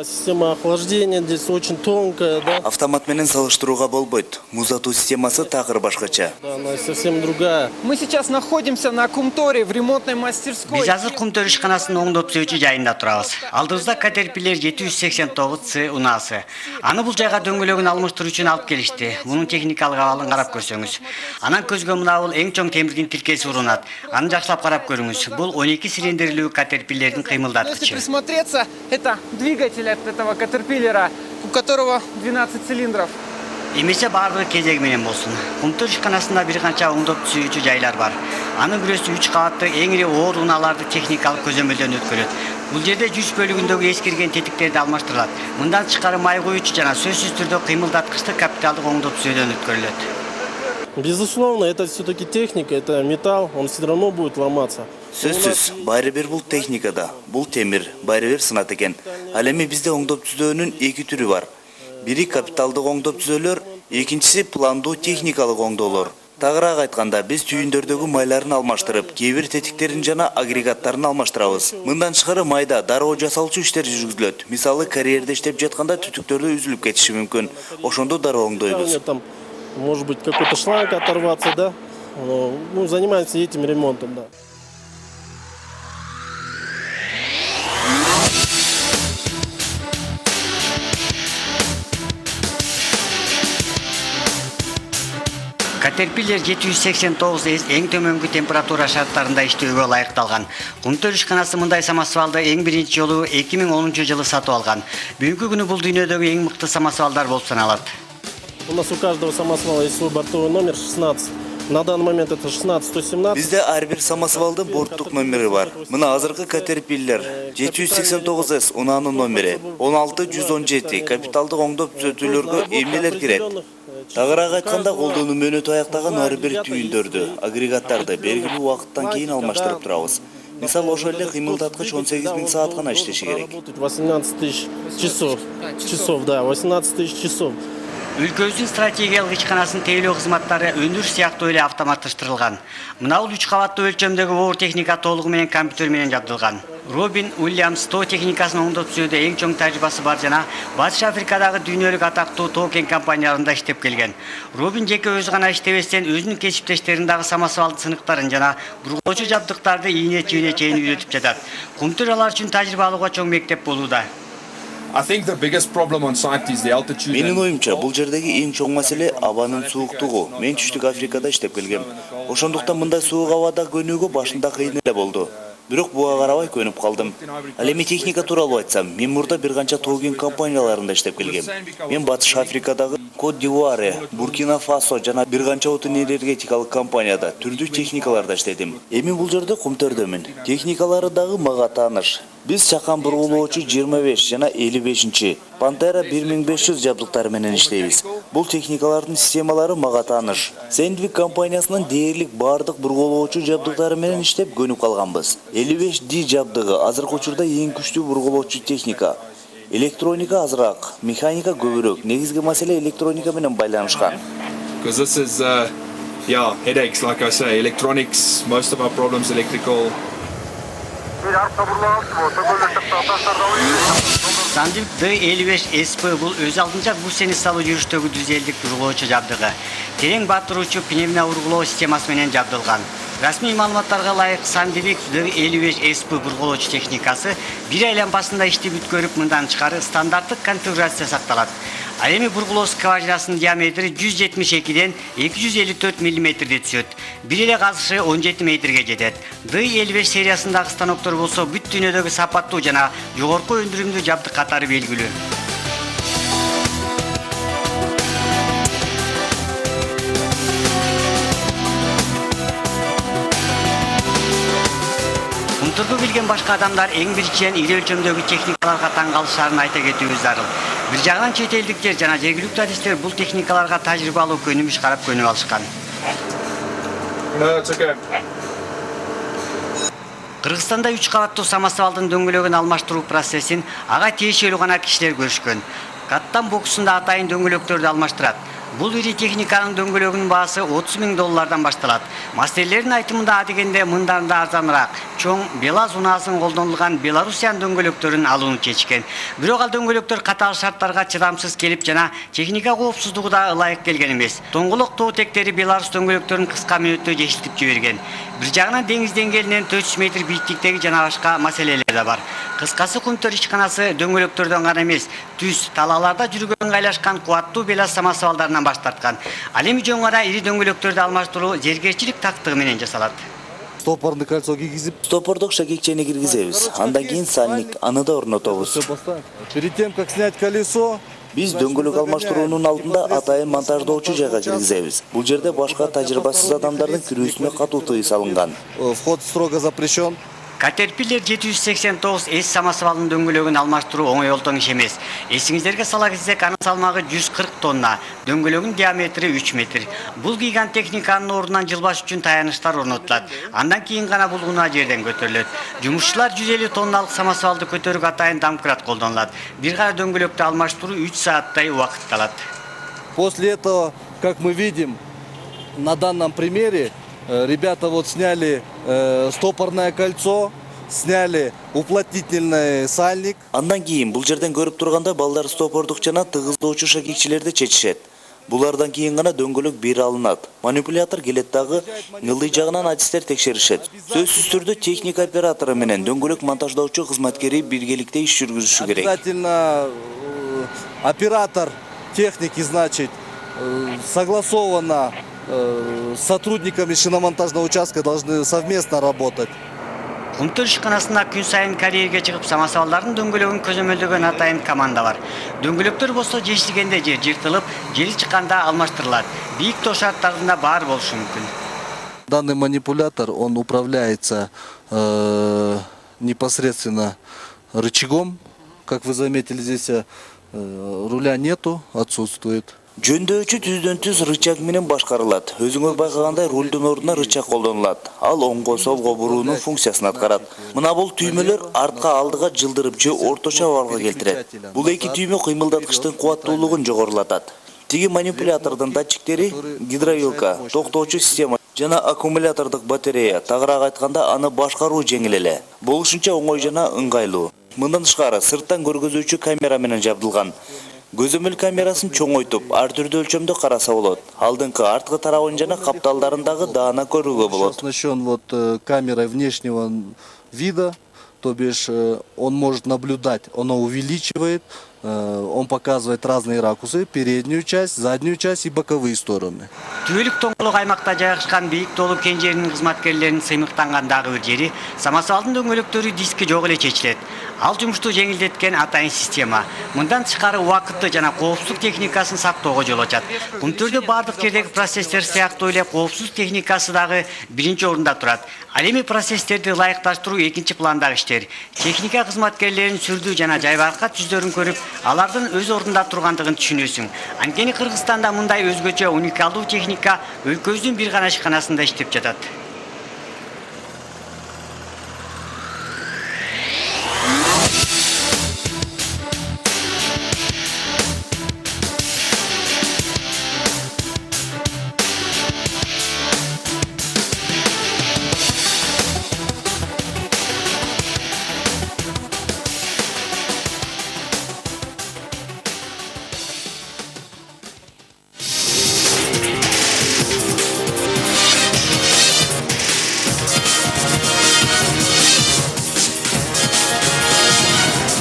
Система охлаждения здесь очень тонкая, да? Автомат менен салыштырууга болбойт. Музатуу системасы такыр башкача. Да, она совсем другая. Мы сейчас находимся на Кумторе в ремонтной мастерской. Биз азыр Кумтөр ишканасынын оңдоп түзүүчү жайында турабыз. Алдыбызда Caterpillar 789C унаасы. Аны бул жайга дөңгөлөгүн алмаштыруу үчүн алып келишти. Мунун техникалык абалын карап көрсөңүз. Анан көзгө мына бул эң чоң темирдин тилкеси урунат. Аны жакшылап карап көрүңүз. Бул 12 цилиндрлүү Caterpillar'дин кыймылдаткычы. Если присмотреться, это двигатель от этого Caterpillar, у которого 12 цилиндров. Эмесе баардыгы кезеги менен болсун. Кумтөр ишканасында бир канча оңдоп түзүүчү жайлар бар. Анын бирөөсү 3 кабаттуу эң ири оор унааларды техникалык көзөмөлдөн өткөрөт. Бул жерде жүз бөлүгүндөгү эскирген тетиктерди алмаштырылат. Мындан тышкары май куючу жана сөзсүз түрдө кыймылдаткычты капиталдык оңдоп түзүүдөн өткөрүлөт. Безусловно, это все-таки техника, это металл, он все равно будет ломаться. Сөзсүз, баары бир бул техникада, бул темир, баары бир сынат экен. Ал эми бизде оңдоп түзөөнүн эки түрү бар. Бири капиталдык оңдоп түзөөлөр, экинчиси пландуу техникалык оңдоолор. Тагыраак айтканда, биз түйүндөрдөгү майларын алмаштырып, кээ бир тетиктерин жана агрегаттарын алмаштырабыз. Мындан тышкары майда дароо жасалчу иштер жүргүзүлөт. Мисалы, карьерде иштеп жатканда түтүктөрдү үзүлүп кетиши мүмкүн. Ошондо дароо оңдойбуз. Там, может быть, какой-то шланг оторваться, да? Ну, занимаемся этим ремонтом, да. Caterpillar 789S эң төмөнкү температура шарттарында иштөөгө ылайыкталган. Кумтөр ишканасы мындай самосвалды эң биринчи жолу 2010 жылы сатып алган. Бүгүнкү күнү бул дүйнөдөгү эң мыкты самосвалдар болуп саналат. У нас у каждого самосвала есть свой бортовой номер 16. На данный момент это 16-117. Бизде ар бир самосвалдын борттук номери бар. Мына азыркы Caterpillar 789S унаанын номери 16117 капиталдык оңдоп түзөтүүлөргө эмнелер кирет? Тагыраак айтканда, колдонуу мөөнөтү аяктаган ар бир түйүндөрдү, агрегаттарды белгилүү убакыттан кийин алмаштырып турабыз. Мисалы, ошол эле кыймылдаткыч 18000 саат гана иштеши керек. 18 тысяч часов, да, 18 тысяч часов. Өлкөбүздүн стратегиялык ишканасынын тейлөө кызматтары өндүрүш сыяктуу эле автоматташтырылган. Мына бул 3 кабаттуу өлчөмдөгү оор техника толугу менен компьютер менен жабдылган. Робин Уильямс тоо техникасын оңдоп түзүүдө эң чоң тажрыйбасы бар жана Батыш Африкадагы дүйнөлүк атактуу тоо-кен компанияларында иштеп келген. Робин жеке өзү гана иштебестен өзүнүн кесиптештерин дагы самосвалды сыныктарын жана бургоочу жабдыктарды ийне-чийине чейин үйрөтүп жатат. Кумтөр алар үчүн тажрыйба алууга чоң мектеп болууда. I think the biggest problem on site is the altitude. Менин оюмча, бул жердеги эң чоң маселе абанын сууктугу. Мен Түштүк Африкада иштеп келгем. Ошондуктан мындай суук абада көнүүгө башында кыйын эле болду. Бирок буга карабай көнүп калдым. Ал эми техника тууралуу айтсам, мен мурда бир канча тоо-кен компанияларында иштеп келгем. Мен Батыш Африкадагы Кот-д'Ивуар, Буркина Фасо жана бир канча отун энергетикалык компанияда түрдүү техникаларда иштедим. Эми бул жерде Кумтөрдөмүн. Техникалары дагы мага тааныш. Биз чакан бургулоочу 25 жана 55-чи, Пантера 1500 жабдыктары менен иштейбиз. Бул техникалардын системалары мага тааныш. Сендвик компаниясынын дээрлик бардык бургулоочу жабдыктары менен иштеп көнүп калганбыз. 55D жабдыгы азыркы учурда эң күчтүү бургулоочу техника. Электроника азыраак, механика көбүрөөк. Негизги маселе электроника менен байланышкан. Because this is, headaches, like I say, electronics, most of our problems electrical. Sandvik D55SP бул өз алдынча бул сени салуу жүрүштөгү düzelдик бургулоочу жабдыгы. Терең батыруучу пневмия ургулоо системасы менен жабдылган. Расмий маалыматтарга ылайык Sandvik D55SP бургулоочу техникасы бир ай лампасында ишти бүткөрүп, мындан тышкары стандарттык конфигурация сакталат. Ал эми бургулоо скважинасынын диаметри 172ден 254 мм-де түшөт. Бир эле казышы 17 метрге жетет. D55 сериясындагы станоктор болсо бүт дүйнөдөгү сапаттуу жана жогорку өндүрүмдүү жабдык катары белгилүү. Кумтурду билген башка адамдар эң биринчиден ири өлчөмдөгү техникаларга таң калышарын айта кетүүбүз зарыл. Бир жагынан чет элдиктер жана жергиликтүү адистер бул техникаларга тажрыйба алуу көнүмүш карап көнүп алышкан. Кыргызстанда 3 кабаттуу самосвалдын дөңгөлөгүн алмаштыруу процессин ага тиешелүү гана кишилер көрүшкөн. Каттан боксунда атайын дөңгөлөктөрдү алмаштырат. Бул ири техниканын дөңгөлөгүнүн баасы $30.000 башталат. Мастерлердин айтымында адегенде мындан да арзаныраак чоң Белаз унаасын колдонулган Беларусиан дөңгөлөктөрүн алууну чечкен. Бирок ал дөңгөлөктөр катаал шарттарга чыдамсыз келип жана техника коопсуздугу да ылайык келген эмес. Тоңголок тоо тектери Беларус дөңгөлөктөрүн кыска мүнөттө жешилтип жиберген. Бир жагынан деңиз деңгээлинен 400 метр бийиктиктеги жана башка маселелер да бар. Кыскасы Кумтөр ишканасы дөңгөлөктөрдөн гана эмес, түз талааларда жүргөн ыңгайлашкан кубаттуу Белаз самосвалдарынан баш тарткан. Ал эми жөн гана ири дөңгөлөктөрдү алмаштыруу зергерчилик тактыгы менен жасалат. Стопорный кольцо кийгизип, Стопордук шагекчени киргизебиз. Андан кийин сальник, аны да орнотобуз. перед тем, как снять колесо, Биз дөңгөлөк алмаштыруунун алдында атайын монтаждоочу жайга киргизебиз. Бул жерде башка тажрыйбасыз адамдардын кирүүсүнө катуу тыюу салынган. вход строго запрещен. Caterpillar 789 S самосвалынын дөңгөлөгүн алмаштыруу оңой олтоң иш эмес. Эсиңиздерге сала кетсек, анын салмагы 140 тонна, дөңгөлөгүнүн диаметри 3 метр. Бул гигант техниканын ордунан жылбаш үчүн таяныштар орнотулат. Андан кийин гана бул унаа жерден көтөрүлөт. Жумушчулар 150 тонналык самосвалды көтөрүүгө атайын домкрат колдонулат. Бир гана дөңгөлөктү алмаштыруу 3 сааттай убакыт алат. После этого, как мы видим, на данном примере, ребята вот сняли стопорное кольцо, сняли уплотнительный сальник. Андан кийин бул жерден көрүп турганда балдар стопордук жана тыгыздоочу шагекчилерди чечишет. Булардан кийин гана дөңгөлөк бери алынат. Манипулятор келет дагы ылдый жагынан адистер текшеришет. Сөзсүз түрдө техника оператору менен дөңгөлөк монтаждоочу кызматкери биргеликте иш жүргүзүшү керек. Обязательно оператор техники, значит, согласованно с сотрудниками шиномонтажного участка должны совместно работать. Кумтөр ишканасында күн сайын карьерге чыгып самосвалдардын дөңгөлөгүн көзөмөлдөгөн атайын команда бар. Дөңгөлөктөр болсо жешилгенде же жыртылып, жери чыкканда алмаштырылат. Бийик тоо шарттарында баар болушу мүмкүн. Данный манипулятор, он управляется непосредственно рычагом. Как вы заметили, здесь руля нету, отсутствует. Жөндөочү түздөн түз рычаг менен башкарылат. Өзүңөр байкагандай рулдун ордуна рычаг колдонулат. Ал оңго солго буруунун функциясын аткарат. Мына бул түймөлөр артка алдыга жылдырып же орточо абалга келтирет. Бул эки түймө кыймылдаткычтын кубаттуулугун жогорулатат. Тиги манипулятордун датчиктери гидровилка, токтоочу система жана аккумулятордук батарея. Тагыраак айтканда аны башкаруу жеңил эле. Болушунча оңой жана ыңгайлуу. Мындан тышкары сырттан көргөзүүчү камера менен жабдылган. Көзөмөл камерасын чоңойтуп, ар түрдүү өлчөмдө караса болот. Алдыңкы арткы тарабын жана капталдарын дагы даана көрүүгө болот. Оснащен вот камерой внешнего вида, то бишь он может наблюдать, оно увеличивает, он показывает разные ракурсы, переднюю часть, заднюю часть и боковые стороны. Түбөлүк тоңголук аймакта жайгашкан бийик тоолуу кен жеринин кызматкерлеринин сыймыктангандагы бир жери самосвалдын дөңгөлөктөрү диски жок эле чечилет. Ал жумушту жеңилдеткен атайын система. Мындан тышкары убакытты жана коопсуздук техникасын сактоого жол ачат. Кумтөрдө бардык жердеги процесстер сыяктуу эле коопсуздук техникасы дагы биринчи орунда турат. Ал эми процесстерди ылайыкташтыруу экинчи пландагы иштер. Техника кызматкерлеринин сүрдүү жана жайбаркат жүздөрүн көрүп, алардын өз ордунда тургандыгын түшүнөсүң. Анткени Кыргызстанда мындай өзгөчө уникалдуу техника өлкөбүздүн бир гана ишканасында иштеп жатат.